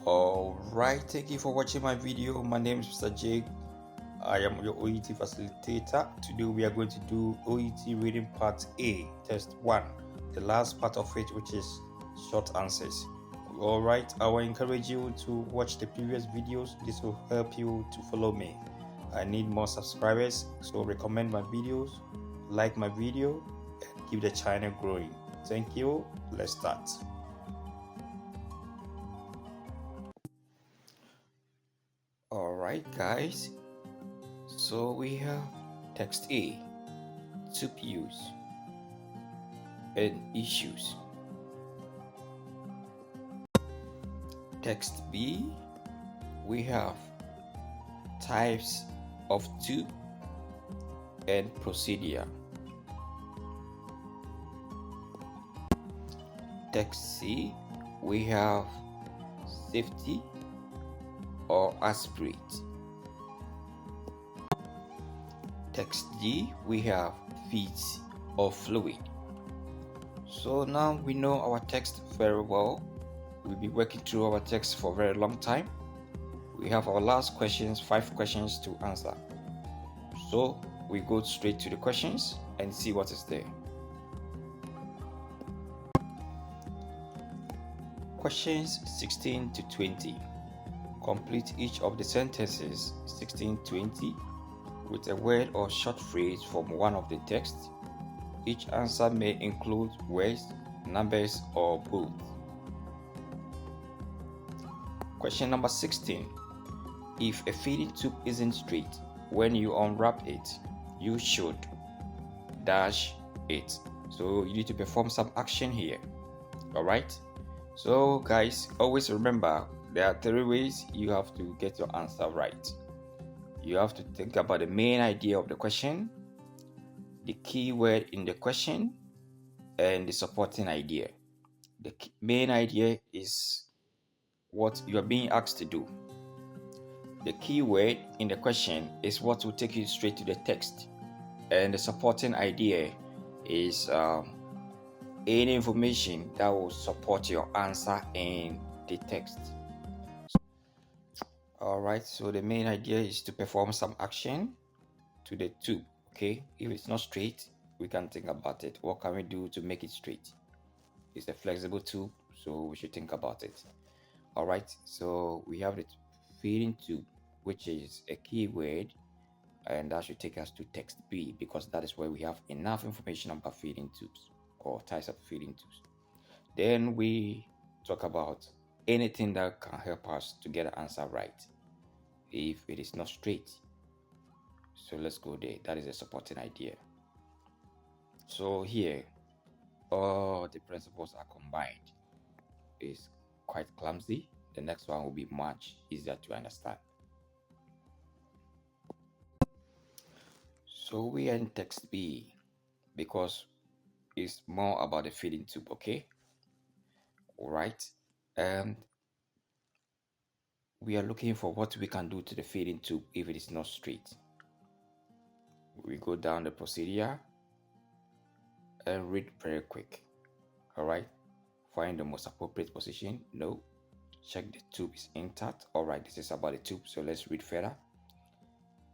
Alright, thank you for watching my video. My name is Mr. Jake. I am your OET facilitator. Today we are going to do OET reading part A, test 1, the last part of it, which is short answers. Alright, I will encourage you to watch the previous videos. This will help you to follow me. I need more subscribers, so recommend my videos, like my video, and keep the channel growing. Thank you. Let's start. Alright guys, so we have text A, tube use and issues. Text B, we have types of tube and procedure. Text C, we have safety or aspirate. Text D, we have feeds or fluid. So now we know our text very well. We'll be working through our text for a very long time. We have our last questions, 5 questions to answer. So we go straight to the questions and see what is there. Questions 16 to 20. Complete each of the sentences 16-20 with a word or short phrase from one of the texts. Each answer may include words, numbers, or both. Question number 16. If a feeding tube isn't straight, when you unwrap it, you should dash it. So you need to perform some action here. Alright? So guys, always remember, there are 3 ways you have to get your answer right. You have to think about the main idea of the question, the key word in the question, and the supporting idea. The main idea is what you are being asked to do. The key word in the question is what will take you straight to the text, and the supporting idea is any information that will support your answer in the text. Alright, so the main idea is to perform some action to the tube. Okay, if it's not straight, we can think about it. What can we do to make it straight? It's a flexible tube, so we should think about it. Alright, so we have the feeding tube, which is a key word, and that should take us to text B, because that is where we have enough information about feeding tubes or types of feeding tubes. Then we talk about anything that can help us to get the answer right if it is not straight. So let's go there. That is a supporting idea. So here, all the principles are combined. It's quite clumsy. The next one will be much easier to understand. So we are in text B because it's more about the feeding tube, okay? Alright, and we are looking for what we can do to the feeding tube if it is not straight. We go down the procedure and read very quick. Alright, find the most appropriate position. No. Check the tube is intact. Alright, this is about the tube, so let's read further.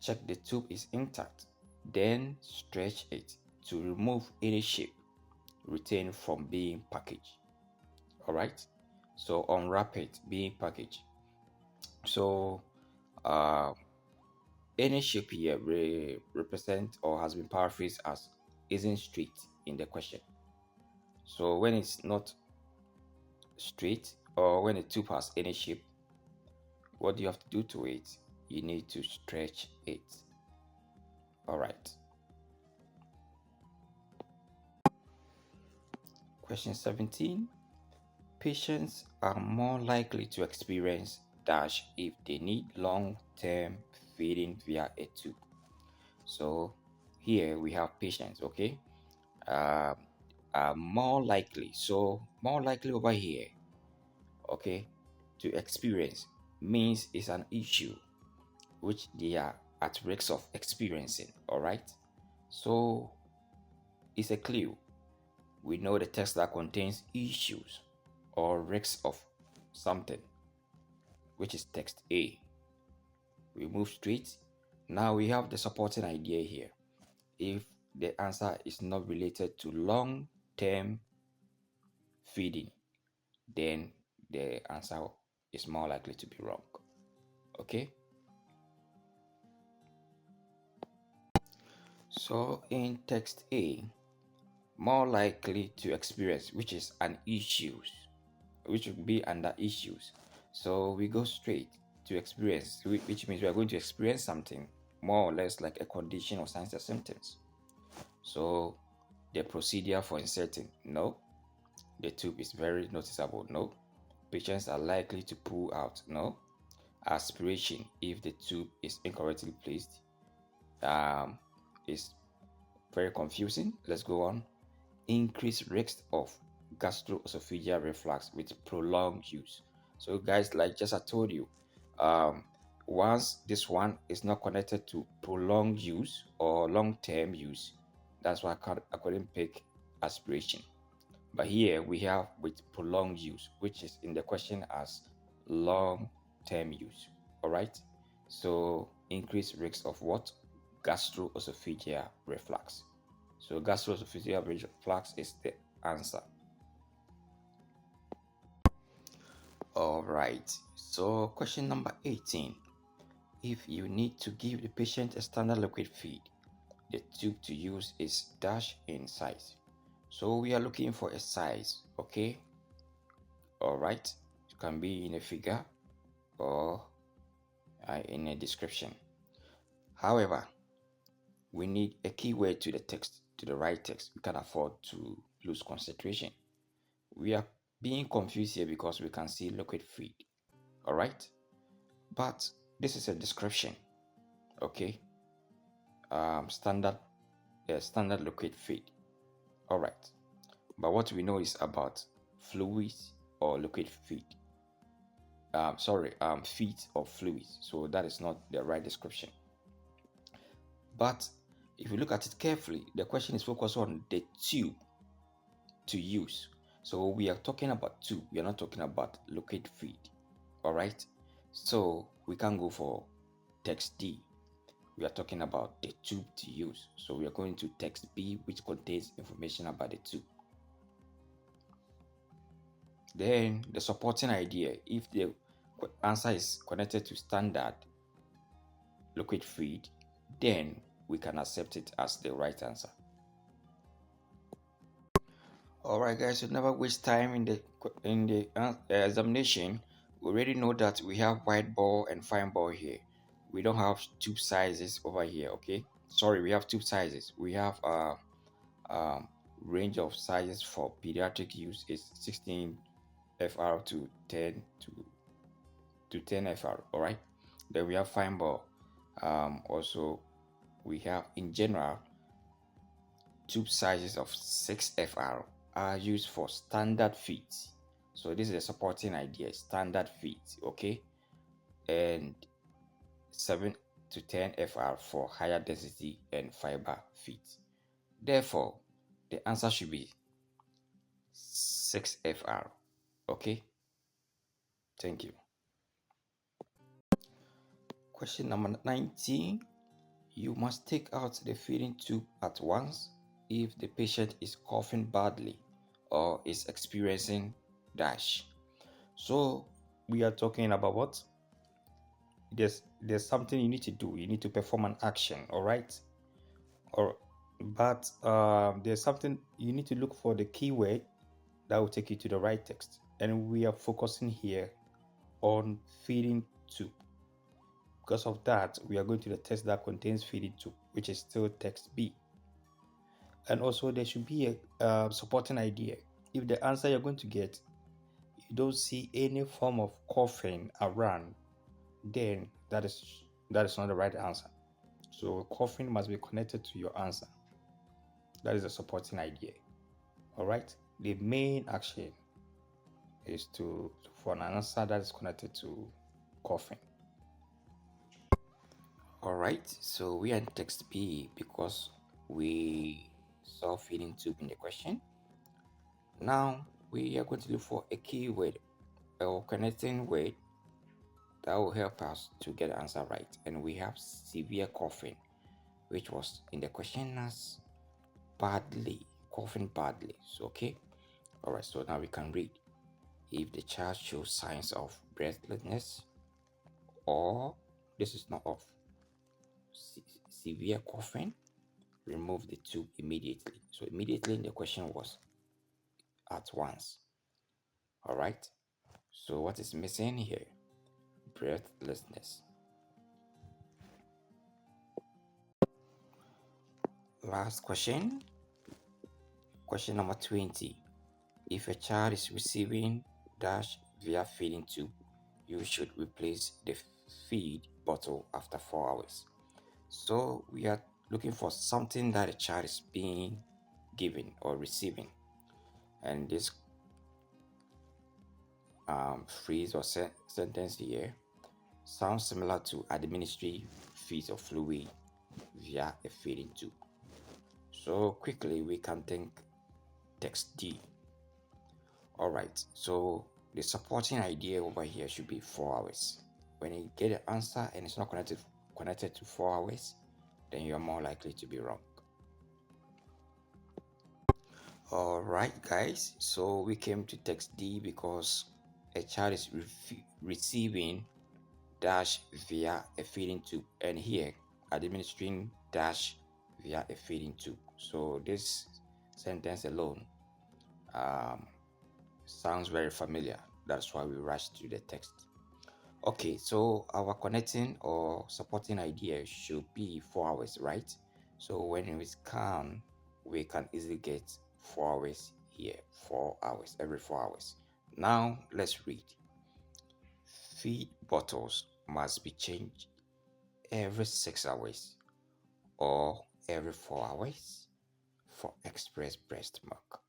Check the tube is intact, then stretch it to remove any shape retained from being packaged. Alright, so unwrap it, being packaged. So any shape here represent or has been paraphrased as isn't straight in the question. So when it's not straight, or when a tube has any shape, what do you have to do to it? You need to stretch it. Alright. Question 17. Patients are more likely to experience dash if they need long-term feeding via a tube. So here we have patients, okay? Are more likely. So more likely over here, okay, to experience means it's an issue which they are at risk of experiencing. All right, so it's a clue. We know the text that contains issues or risks of something. which is text A. We move straight. Now we have the supporting idea here. If the answer is not related to long-term feeding, then the answer is more likely to be wrong. Okay? So in text A, more likely to experience, which is an issues, which would be under issues. So we go straight to experience, which means we are going to experience something more or less like a condition or signs or symptoms. So the procedure for inserting, no. The tube is very noticeable, no. Patients are likely to pull out, no. Aspiration, if the tube is incorrectly placed, is very confusing. Let's go on. Increased risk of gastroesophageal reflux with prolonged use. So guys, like just I told you, once this one is not connected to prolonged use or long-term use, that's why I couldn't pick aspiration. But here we have with prolonged use, which is in the question as long-term use. All right. So increased risk of what? Gastroesophageal reflux. So gastroesophageal reflux is the answer. All right. So question number 18. If you need to give the patient a standard liquid feed, the tube to use is dash in size. So we are looking for a size, okay? All right. It can be in a figure or in a description. However, we need a keyword to the text, to the right text. We can't afford to lose concentration. We are being confused here because we can see liquid feed. All right. But this is a description, okay? Standard liquid feed. All right. But what we know is about fluids or liquid feed. Feed or fluids. So that is not the right description. But if you look at it carefully, the question is focused on the tube to use. So we are talking about tube. We are not talking about liquid feed. All right. So we can go for text D. We are talking about the tube to use. So we are going to text B, which contains information about the tube. Then the supporting idea, if the answer is connected to standard liquid feed, then we can accept it as the right answer. All right, guys, so never waste time in the examination. We already know that we have wide ball and fine ball here. We don't have tube sizes over here. Okay, sorry, we have tube sizes. We have range of sizes for pediatric use is 16 FR to 10 to 10 FR. All right, then we have fine ball. Also, we have in general tube sizes of 6 FR are used for standard feeds. So this is a supporting idea, standard feeds, okay? And 7 to 10 FR for higher density and fiber feeds. Therefore, the answer should be 6 FR, okay? Thank you. Question number 19. You must take out the feeding tube at once if the patient is coughing badly or is experiencing dash. So we are talking about what? There's something you need to do. You need to perform an action, all right? But there's something you need to look for the keyword that will take you to the right text. And we are focusing here on feeding tube. Because of that, we are going to the text that contains feeding tube, which is still text B. And also there should be a supporting idea. If the answer you're going to get, you don't see any form of coughing around, then that is not the right answer. So coughing must be connected to your answer. That is a supporting idea. All right. The main action is for an answer that is connected to coughing. All right. So we are in text B because we saw feeding tube in the question. Now we are going to look for a keyword or connecting word That will help us to get the answer right. And we have severe coughing, which was in the question as badly, coughing badly. So, okay. All right. So now we can read. If the child shows signs of breathlessness, or this is not of severe coughing, remove the tube immediately. So immediately the question was at once. All right. So what is missing here? Breathlessness. Last question. Question number 20. If a child is receiving dash via feeding tube, you should replace the feed bottle after 4 hours. So we are looking for something that a child is being given or receiving. And this phrase or sentence here sounds similar to administering feeds of fluid via a feeding tube. So quickly we can think text D. All right, so the supporting idea over here should be 4 hours. When you get an answer and it's not connected to 4 hours, then you're more likely to be wrong. All right, guys, so we came to text D because a child is receiving dash via a feeding tube, and here administering dash via a feeding tube. So this sentence alone sounds very familiar. That's why we rush to the text. Okay, so our connecting or supporting idea should be 4 hours, right? So when we scan, we can easily get 4 hours here, 4 hours, every 4 hours. Now let's read. Feed bottles must be changed every 6 hours or every 4 hours for express breast milk.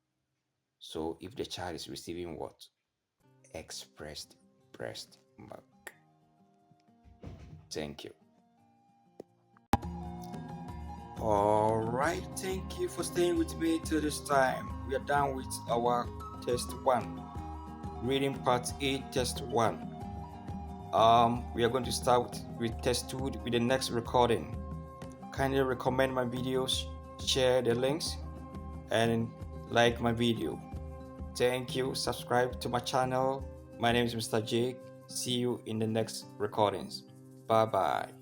So if the child is receiving what? Expressed breast milk. Thank you. All right, thank you for staying with me till this time. We are done with our test 1, reading part 8, test 1. We are going to start with test 2 with the next recording. Kindly recommend my videos, share the links, and like my video. Thank you. Subscribe to my channel. My name is Mr. Jake. See you in the next recordings. Bye bye.